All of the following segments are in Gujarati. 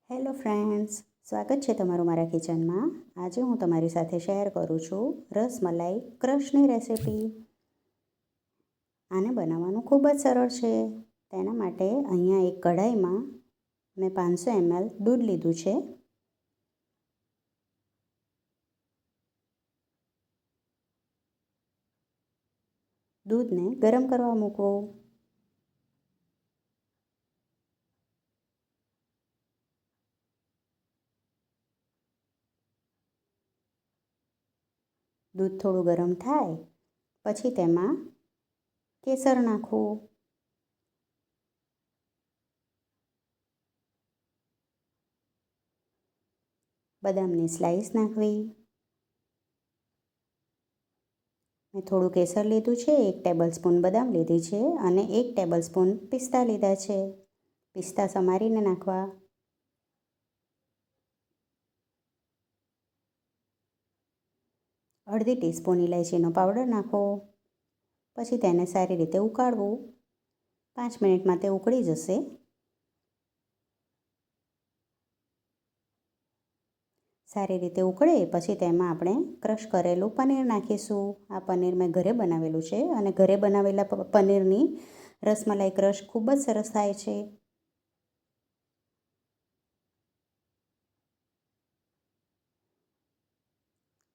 હેલો ફ્રેન્ડ્સ, સ્વાગત છે તમારું મારા કિચનમાં. આજે હું તમારી સાથે શેર કરું છું રસમલાઈ ક્રશની રેસિપી. આને બનાવવાનું ખૂબ જ સરળ છે. તેના માટે અહીંયા એક કઢાઈમાં મેં 500 ml દૂધ લીધું છે. દૂધને ગરમ કરવા મૂકો. દૂધ થોડું ગરમ થાય પછી તેમાં કેસર નાખવું. બદામની સ્લાઈસ નાખવી. મેં થોડું કેસર લીધું છે, 1 ટેબલસ્પૂન બદામ લીધી છે અને 1 ટેબલસ્પૂન પિસ્તા લીધા છે. પિસ્તા સમારીને નાખવા. અડધી ટીસ્પૂન ઇલાયચીનો પાવડર નાખો. પછી તેને સારી રીતે ઉકાળવું. 5 મિનિટમાં તે ઉકળી જશે. સારી રીતે ઉકળે પછી તેમાં આપણે ક્રશ કરેલું પનીર નાખીશું. આ પનીર મેં ઘરે બનાવેલું છે અને ઘરે બનાવેલા પનીરની રસમલાઈ ક્રશ ખૂબ જ સરસ થાય છે.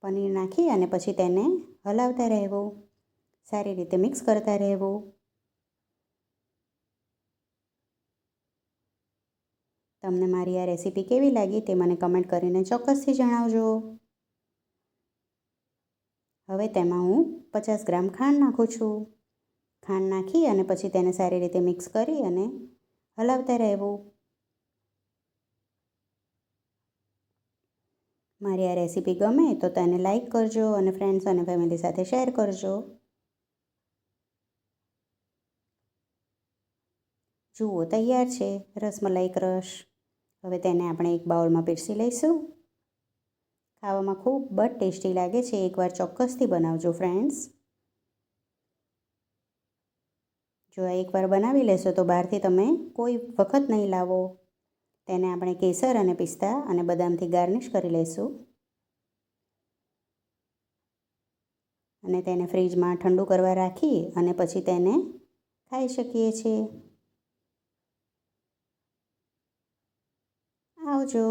પનીર નાખી અને પછી તેને હલાવતા રહેવું. સારી રીતે મિક્સ કરતા રહેવું. તમને મારી આ રેસીપી કેવી લાગી તે મને કમેન્ટ કરીને ચોક્કસથી જણાવજો. હવે તેમાં હું 50 ગ્રામ ખાંડ નાખું છું. ખાંડ નાખી અને પછી તેને સારી રીતે મિક્સ કરી અને હલાવતા રહેવું. મારી આ રેસીપી ગમે તો તેને લાઈક કરજો અને ફ્રેન્ડ્સ અને ફેમિલી સાથે શેર કરજો. જુઓ, તૈયાર છે રસમલાઈ ક્રશ. હવે તેને આપણે એક બાઉલમાં પીરસી લઈશું. ખાવામાં ખૂબ જ ટેસ્ટી લાગે છે. એકવાર ચોક્કસથી બનાવજો ફ્રેન્ડ્સ. જો આ એકવાર બનાવી લેશો તો બહારથી તમે કોઈ વખત નહીં લાવો. તેને આપણે કેસર અને પિસ્તા અને બદામથી ગાર્નિશ કરી લઈશું અને તેને ફ્રીજમાં ઠંડુ કરવા રાખી અને પછી તેને ખાઈ શકીએ છીએ. આવજો.